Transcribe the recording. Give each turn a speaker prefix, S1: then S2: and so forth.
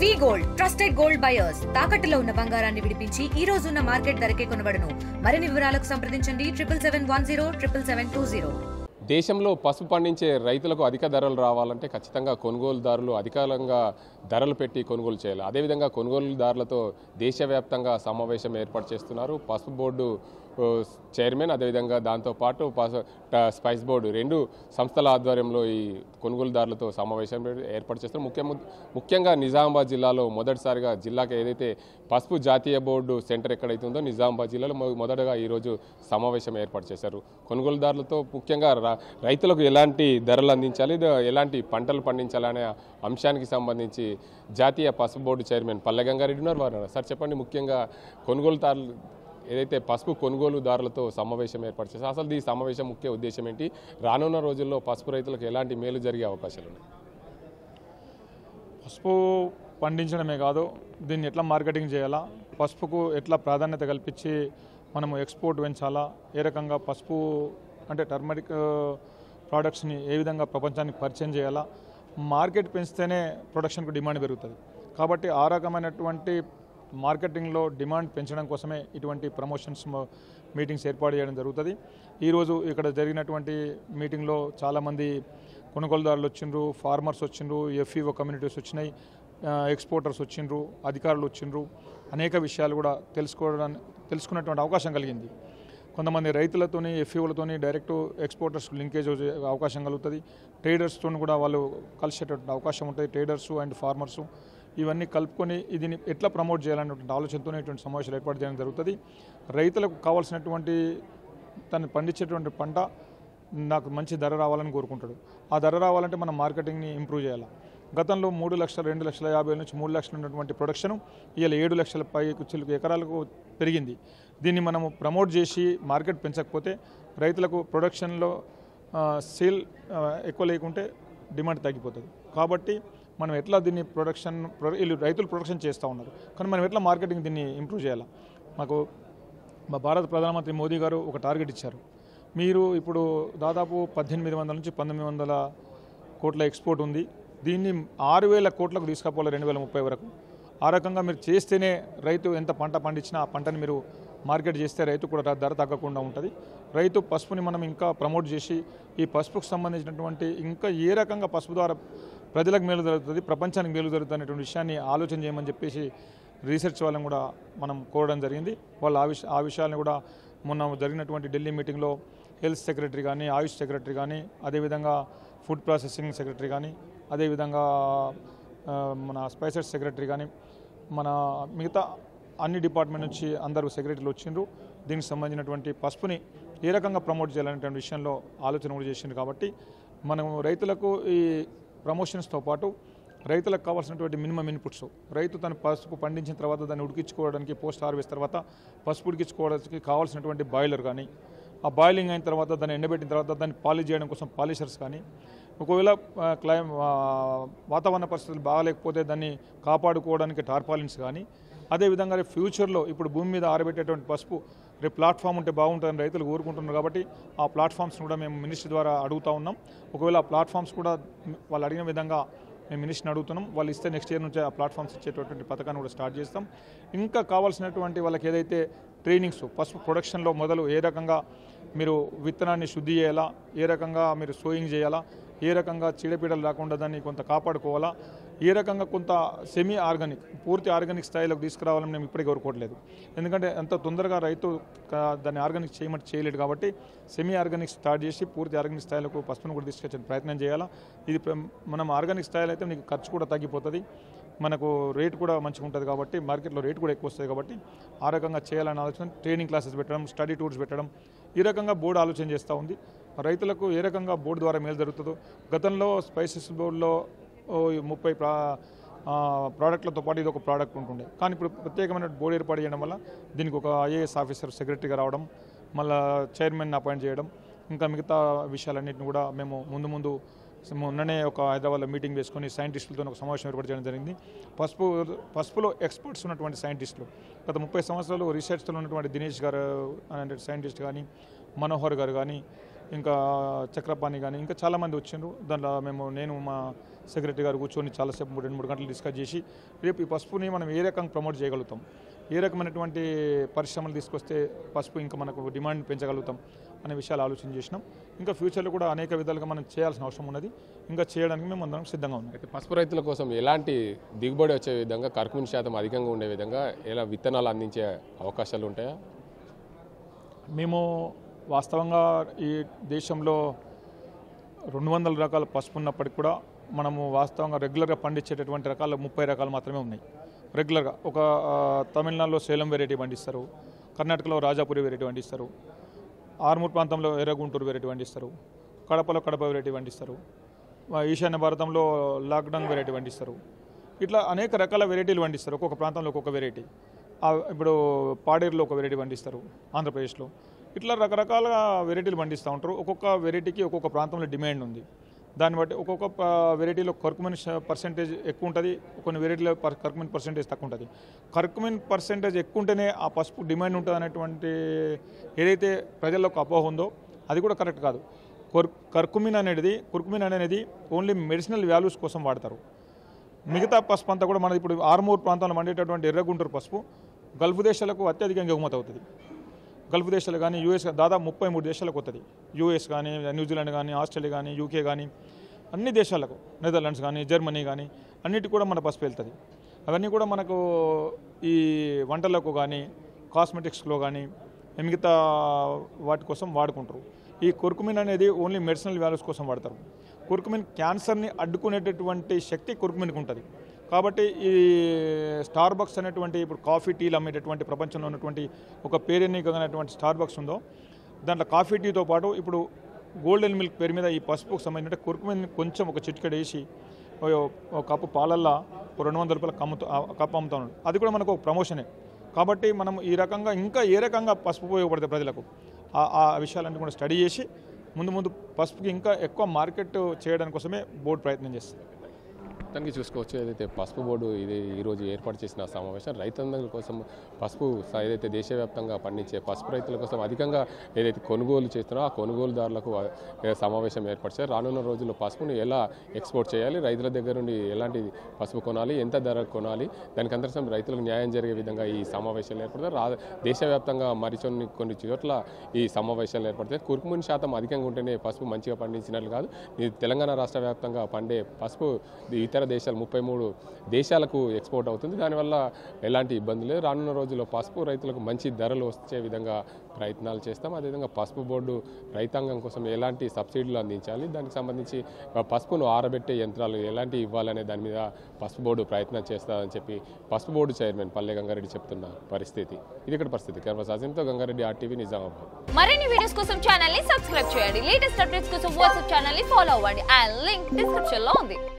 S1: వి gold trusted gold buyers తాకట్టులో ఉన్న బంగారాన్ని విడిపించి ఈ రోజు ఉన్న మార్కెట్ ధరకే కొనబడును. మరిన్ని వివరాలకు సంప్రదించండి 7710
S2: దేశంలో పసుపు పండించే రైతులకు అధిక ధరలు రావాలంటే ఖచ్చితంగా కొనుగోలుదారులు అధికంగా ధరలు పెట్టి కొనుగోలు చేయాలి. అదేవిధంగా కొనుగోలుదారులతో దేశవ్యాప్తంగా సమావేశం ఏర్పాటు చేస్తున్నారు పసుపు బోర్డు చైర్మన్. అదేవిధంగా దాంతోపాటు స్పైస్ బోర్డు రెండు సంస్థల ఆధ్వర్యంలో ఈ కొనుగోలుదారులతో సమావేశం ఏర్పాటు చేస్తారు. ముఖ్యంగా నిజామాబాద్ జిల్లాలో మొదటిసారిగా జిల్లాకి ఏదైతే పసుపు జాతీయ బోర్డు సెంటర్ ఎక్కడైతే ఉందో నిజామాబాద్ జిల్లాలో మొదటగా ఈరోజు సమావేశం ఏర్పాటు చేశారు. కొనుగోలుదారులతో ముఖ్యంగా రైతులకు ఎలాంటి ధరలు అందించాలి, ఎలాంటి పంటలు పండించాలనే అంశానికి సంబంధించి జాతీయ పసుపు బోర్డు చైర్మన్ పల్లె గంగారెడ్డి ఉన్నారు. వారు సార్ చెప్పండి, ముఖ్యంగా కొనుగోలుదారులు ఏదైతే పసుపు కొనుగోలుదారులతో సమావేశం ఏర్పాటు చేశారు, అసలు ఈ సమావేశం ముఖ్య ఉద్దేశం ఏంటి, రానున్న రోజుల్లో పసుపు రైతులకు ఎలాంటి మేలు జరిగే అవకాశాలు ఉన్నాయి?
S3: పసుపు పండించడమే కాదు, దీన్ని ఎట్లా మార్కెటింగ్ చేయాలా, పసుపుకు ఎట్లా ప్రాధాన్యత కల్పించి మనము ఎక్స్పోర్ట్ పెంచాలా, ఏ రకంగా పసుపు అంటే టర్మరిక్ ప్రోడక్ట్స్ని ఏ విధంగా ప్రపంచానికి పరిచయం చేయాలా, మార్కెట్ పెంచితేనే ప్రొడక్షన్కు డిమాండ్ పెరుగుతుంది. కాబట్టి ఆ రకమైనటువంటి మార్కెటింగ్లో డిమాండ్ పెంచడం కోసమే ఇటువంటి ప్రమోషన్స్ మీటింగ్స్ ఏర్పాటు చేయడం జరుగుతుంది. ఈరోజు ఇక్కడ జరిగినటువంటి మీటింగ్లో చాలామంది కొనుగోలుదారులు వచ్చిండ్రు, ఫార్మర్స్ వచ్చిండ్రు, ఎఫ్ఈఓ కమ్యూనిటీస్ వచ్చినాయి, ఎక్స్పోర్టర్స్ వచ్చిండ్రు, అధికారులు వచ్చిండ్రు. అనేక విషయాలు కూడా తెలుసుకున్నటువంటి అవకాశం కలిగింది. కొంతమంది రైతులతోని ఎఫ్ఈఓలతోని డైరెక్ట్ ఎక్స్పోర్టర్స్ లింకేజ్ అవకాశం కలుగుతుంది. ట్రేడర్స్తో కూడా వాళ్ళు కలిసేటటువంటి అవకాశం ఉంటుంది. ట్రేడర్సు అండ్ ఫార్మర్సు ఇవన్నీ కలుపుకొని దీన్ని ఎట్లా ప్రమోట్ చేయాలనేటువంటి ఆలోచనతోనే ఇటువంటి సమావేశాలు ఏర్పాటు చేయడం జరుగుతుంది. రైతులకు కావాల్సినటువంటి తను పండించేటువంటి పంట నాకు మంచి ధర రావాలని కోరుకుంటాడు. ఆ ధర రావాలంటే మనం మార్కెటింగ్ని ఇంప్రూవ్ చేయాలి. గతంలో 3 లక్షలు 2,50,000 నుంచి 3 లక్షలు ఉన్నటువంటి ప్రొడక్షన్ ఇవాళ 7 లక్షల చిలుకు ఎకరాలకు పెరిగింది. దీన్ని మనము ప్రమోట్ చేసి మార్కెట్ పెంచకపోతే రైతులకు ప్రొడక్షన్లో సేల్ ఎక్కువ లేకుంటే డిమాండ్ తగ్గిపోతుంది. కాబట్టి మనం ఎట్లా దీన్ని రైతులు ప్రొడక్షన్ చేస్తూ ఉన్నారు, కానీ మనం ఎట్లా మార్కెటింగ్ దీన్ని ఇంప్రూవ్ చేయాలి. మాకు మా భారత ప్రధానమంత్రి మోదీ గారు ఒక టార్గెట్ ఇచ్చారు. మీరు ఇప్పుడు దాదాపు 1800 నుంచి 1900 కోట్ల ఎక్స్పోర్ట్ ఉంది, దీన్ని 6,000 కోట్లకు తీసుకుపోవాలి 2030 వరకు. ఆ రకంగా మీరు చేస్తేనే రైతు ఎంత పంట పండించినా ఆ పంటని మీరు మార్కెట్ చేస్తే రైతు కూడా ధర తగ్గకుండా ఉంటుంది. రైతు పసుపుని మనం ఇంకా ప్రమోట్ చేసి ఈ పసుపుకు సంబంధించినటువంటి ఇంకా ఏ రకంగా పసుపు ద్వారా ప్రజలకు మేలు జరుగుతుంది, ప్రపంచానికి మేలు జరుగుతుంది అనేటువంటి విషయాన్ని ఆలోచన చేయమని చెప్పేసి రీసెర్చ్ వాళ్ళని కూడా మనం కోరడం జరిగింది. వాళ్ళు ఆ విషయాలను కూడా మొన్న జరిగినటువంటి ఢిల్లీ మీటింగ్లో హెల్త్ సెక్రటరీ కానీ, ఆయుష్ సెక్రటరీ కానీ, అదేవిధంగా ఫుడ్ ప్రాసెసింగ్ సెక్రటరీ కానీ, అదేవిధంగా మన స్పైసెస్ సెక్రటరీ కానీ, మన మిగతా అన్ని డిపార్ట్మెంట్ నుంచి అందరూ సెక్రటరీలు వచ్చిండ్రు. దీనికి సంబంధించినటువంటి పసుపుని ఏ రకంగా ప్రమోట్ చేయాలనేటువంటి విషయంలో ఆలోచన కూడా చేసిండ్రు. కాబట్టి మనం రైతులకు ఈ ప్రమోషన్స్తో పాటు రైతులకు కావాల్సినటువంటి మినిమం ఇన్పుట్స్, రైతు తన పసుపు పండించిన తర్వాత దాన్ని ఉడికించుకోవడానికి పోస్ట్ హార్వెస్ట్ తర్వాత పసుపు ఉడికించుకోవడానికి కావాల్సినటువంటి బాయిలర్ కానీ, ఆ బాయిలింగ్ అయిన తర్వాత దాన్ని ఎండబెట్టిన తర్వాత దాన్ని పాలిష్ చేయడం కోసం పాలిషర్స్ కానీ, ఒకవేళ వాతావరణ పరిస్థితులు బాగాలేకపోతే దాన్ని కాపాడుకోవడానికి టార్పాలిన్స్ కానీ, అదేవిధంగా ఫ్యూచర్లో ఇప్పుడు భూమి మీద ఆరబెట్టేటువంటి పసుపు రేపు ప్లాట్ఫామ్ ఉంటే బాగుంటుందని రైతులు కోరుకుంటున్నారు. కాబట్టి ఆ ప్లాట్ఫామ్స్ కూడా మేము మినిస్ట్రీ ద్వారా అడుగుతూ ఉన్నాం. ఒకవేళ ఆ ప్లాట్ఫామ్స్ కూడా వాళ్ళు అడిగిన విధంగా మేము మినిస్ట్రీని అడుగుతున్నాం. వాళ్ళు ఇస్తే నెక్స్ట్ ఇయర్ నుంచి ఆ ప్లాట్ఫామ్స్ ఇచ్చేటటువంటి పథకాన్ని కూడా స్టార్ట్ చేస్తాం. ఇంకా కావాల్సినటువంటి వాళ్ళకి ఏదైతే ట్రైనింగ్స్ పసుపు ప్రొడక్షన్లో మొదలు ఏ రకంగా మీరు విత్తనాన్ని శుద్ధి చేయాలా, ఏ రకంగా మీరు సోయింగ్ చేయాలా, ఏ రకంగా చీడపీడలు రాకుండా దాన్ని కొంత కాపాడుకోవాలా, ఏ రకంగా కొంత సెమీ ఆర్గానిక్ పూర్తి ఆర్గానిక్ స్థాయిలోకి తీసుకురావాలని మేము ఇప్పటికీ కోరుకోవట్లేదు. ఎందుకంటే అంత తొందరగా రైతు దాన్ని ఆర్గానిక్ చేయలేడు. కాబట్టి సెమీ ఆర్గానిక్ స్టార్ట్ చేసి పూర్తి ఆర్గానిక్ స్థాయిలకు పసుపును కూడా తీసుకొచ్చే ప్రయత్నం చేయాలా. ఇది మనం ఆర్గానిక్ స్థాయిలో అయితే మీకు ఖర్చు కూడా తగ్గిపోతుంది, మనకు రేటు కూడా మంచిగా ఉంటుంది. కాబట్టి మార్కెట్లో రేటు కూడా ఎక్కువ వస్తుంది. కాబట్టి ఆ రకంగా చేయాలని ఆలోచన, ట్రైనింగ్ క్లాసెస్ పెట్టడం, స్టడీ టూర్స్ పెట్టడం, ఈ రకంగా బోర్డు ఆలోచన చేస్తూ ఉంది. రైతులకు ఏ రకంగా బోర్డు ద్వారా మేలు జరుగుతుందో, గతంలో స్పైసెస్ బోర్డులో 30 ప్రోడక్ట్లతో పాటు ఇది ఒక ప్రోడక్ట్ ఉంటుండే, కానీ ఇప్పుడు ప్రత్యేకమైన బోర్డు ఏర్పాటు చేయడం వల్ల దీనికి ఒక ఐఏఎస్ ఆఫీసర్ సెక్రటరీగా రావడం, మళ్ళీ చైర్మన్ అపాయింట్ చేయడం, ఇంకా మిగతా విషయాలన్నింటినీ కూడా మేము ముందు మొన్ననే ఒక హైదరాబాద్లో మీటింగ్ వేసుకొని సైంటిస్టులతో ఒక సమావేశం ఏర్పాటు చేయడం జరిగింది. పసుపులో ఎక్స్పర్ట్స్ ఉన్నటువంటి సైంటిస్టులు, గత 30 సంవత్సరాలు రీసెర్చ్లో ఉన్నటువంటి దినేష్ గారు అనే సైంటిస్ట్ కానీ, మనోహర్ గారు కానీ, ఇంకా చక్రపాణి కానీ ఇంకా చాలామంది వచ్చిండ్రు. దాంట్లో నేను మా సెక్రటరీ గారు కూర్చొని చాలాసేపు 2-3 గంటలు డిస్కస్ చేసి రేపు ఈ పసుపుని మనం ఏ రకంగా ప్రమోట్ చేయగలుగుతాం, ఏ రకమైనటువంటి పరిశ్రమలు తీసుకొస్తే పసుపు ఇంకా మనకు డిమాండ్ పెంచగలుగుతాం అనే విషయాలు ఆలోచన చేసినాం. ఇంకా ఫ్యూచర్లో కూడా అనేక విధాలుగా మనం చేయాల్సిన అవసరం ఉన్నది. ఇంకా చేయడానికి మేము అందరం సిద్ధంగా ఉన్నాం.
S2: అయితే పసుపు రైతుల కోసం ఎలాంటి దిగుబడి వచ్చే విధంగా కర్కుమిన్ శాతం అధికంగా ఉండే విధంగా ఎలా విత్తనాలు అందించే అవకాశాలు ఉంటాయా?
S3: మేము వాస్తవంగా ఈ దేశంలో 200 రకాల పసుపు ఉన్నప్పటికీ కూడా మనము వాస్తవంగా రెగ్యులర్గా పండించేటటువంటి రకాలు 30 రకాలు మాత్రమే ఉన్నాయి. రెగ్యులర్గా ఒక తమిళనాడులో సేలం వెరైటీ పండిస్తారు, కర్ణాటకలో రాజాపురి వెరైటీ పండిస్తారు, ఆర్మూర్ ప్రాంతంలో ఎర్రగుంటూరు వెరైటీ పండిస్తారు, కడపలో కడప వెరైటీ పండిస్తారు, ఈశాన్య భారతంలో లాక్డౌన్ వెరైటీ పండిస్తారు. ఇట్లా అనేక రకాల వెరైటీలు పండిస్తారు. ఒక్కొక్క ప్రాంతంలో ఒక్కొక్క వెరైటీ. ఇప్పుడు పాడేరులో ఒక వెరైటీ పండిస్తారు ఆంధ్రప్రదేశ్లో. ఇట్లా రకరకాల వెరైటీలు పండిస్తూ ఉంటారు. ఒక్కొక్క వెరైటీకి ఒక్కొక్క ప్రాంతంలో డిమాండ్ ఉంది. దాన్ని బట్టి ఒక్కొక్క వెరైటీలో కర్కుమిన్ పర్సెంటేజ్ ఎక్కువ ఉంటుంది, కొన్ని వెరైటీలో కర్కుమిన్ పర్సెంటేజ్ తక్కువ ఉంటుంది. కర్కుమిన్ పర్సెంటేజ్ ఎక్కువ ఉంటేనే ఆ పసుపు డిమాండ్ ఉంటుంది అనేటువంటి ఏదైతే ప్రజల్లో ఒక అపోహ ఉందో అది కూడా కరెక్ట్ కాదు. కర్కుమిన్ అనేది ఓన్లీ మెడిసినల్ వాల్యూస్ కోసం వాడతారు. మిగతా పసుపు అంతా కూడా మనది ఇప్పుడు ఆర్మూర్ ప్రాంతంలో పండేటటువంటి ఎర్రగుంటూరు పసుపు గల్ఫ్ దేశాలకు అత్యధికంగా ఎగుమతి అవుతుంది. గల్ఫ్ దేశాలు కానీ యూఎస్ దాదాపు 33 దేశాలకు వస్తుంది. యూఎస్ కానీ, న్యూజిలాండ్ కానీ, ఆస్ట్రేలియా కానీ, యూకే కానీ అన్ని దేశాలకు, నెదర్లాండ్స్ కానీ, జర్మనీ కానీ అన్నిటి కూడా మన పసుపు వెళ్తుంది. అవన్నీ కూడా మనకు ఈ వంటలకు కానీ, కాస్మెటిక్స్లో కానీ మిగతా వాటి కోసం వాడుకుంటారు. ఈ కుర్కుమిన్ అనేది ఓన్లీ మెడిసినల్ వాల్యూస్ కోసం వాడతారు. కుర్కుమిన్ క్యాన్సర్ని అడ్డుకునేటటువంటి శక్తి కుర్కుమిన్కి ఉంటుంది. కాబట్టి ఈ స్టార్ బక్స్ అనేటువంటి ఇప్పుడు కాఫీ టీలు అమ్మేటటువంటి ప్రపంచంలో ఉన్నటువంటి ఒక పేరెన్నికమైనటువంటి స్టార్ బక్స్ ఉందో దాంట్లో కాఫీ టీతో పాటు ఇప్పుడు గోల్డెన్ మిల్క్ పేరు మీద ఈ పసుపుకు సంబంధించిన కుర్కుమిన్ కొంచెం ఒక చిటికెడ వేసి ఒక కప్పు పాలల్లో 200 రూపాయల కప్పు అమ్ముతా ఉన్నాడు. అది కూడా మనకు ఒక ప్రమోషనే. కాబట్టి మనం ఈ రకంగా ఇంకా ఏ రకంగా పసుపు ఉపయోగపడుతుంది ప్రజలకు ఆ విషయాలన్నీ కూడా స్టడీ చేసి ముందు పసుపుకి ఇంకా ఎక్కువ మార్కెట్ చేయడానికి కోసమే బోర్డు ప్రయత్నం చేస్తుంది.
S2: మొత్తానికి చూసుకోవచ్చు ఏదైతే పసుపు బోర్డు ఇది ఈరోజు ఏర్పాటు చేసిన సమావేశం రైతులందరి కోసం పసుపు ఏదైతే దేశవ్యాప్తంగా పండించే పసుపు రైతుల కోసం అధికంగా ఏదైతే కొనుగోలు చేస్తున్నారో ఆ కొనుగోలుదారులకు సమావేశం ఏర్పాటు చేశారు. రానున్న రోజుల్లో పసుపును ఎలా ఎక్స్పోర్ట్ చేయాలి, రైతుల దగ్గర నుండి ఎలాంటి పసుపు కొనాలి, ఎంత ధర కొనాలి, దానికి అందరం రైతులకు న్యాయం జరిగే విధంగా ఈ సమావేశాలు ఏర్పడతారు. దేశవ్యాప్తంగా కొన్ని చోట్ల ఈ సమావేశాలు ఏర్పడతాయి. కుర్కుమిన్ శాతం అధికంగా ఉంటేనే పసుపు మంచిగా పండించినట్లు కాదు. ఇది తెలంగాణ రాష్ట్ర వ్యాప్తంగా పండే పసుపు ఇతర దేశాలు 33 దేశాలకు ఎక్స్పోర్ట్ అవుతుంది. దానివల్ల ఎలాంటి ఇబ్బంది లేదు. రానున్న రోజుల్లో పసుపు రైతులకు మంచి ధరలు వచ్చే విధంగా ప్రయత్నాలు చేస్తాం. అదేవిధంగా పసుపు బోర్డు రైతాంగం కోసం ఎలాంటి సబ్సిడీలు అందించాలి, దానికి సంబంధించి పసుపును ఆరబెట్టే యంత్రాలు ఎలాంటి ఇవ్వాలనే దాని మీద పసుపు బోర్డు ప్రయత్నం చేస్తారని చెప్పి పసుపు బోర్డు చైర్మన్ పల్లె గంగారెడ్డి చెప్తున్న పరిస్థితి. ఇది ఇక్కడ పరిస్థితి. కెమెరా సాజింతో గంగారెడ్డి, RTV, నిజామాబాద్.
S4: మరిన్ని వీడియోస్ కోసం ఛానల్ ని సబ్స్క్రైబ్ చేయండి. లేటెస్ట్ అప్డేట్స్ కోసం వాట్సాప్ ఛానల్ ని ఫాలో అవ్వండి. ఆ లింక్ డిస్క్రిప్షన్ లో ఉంది.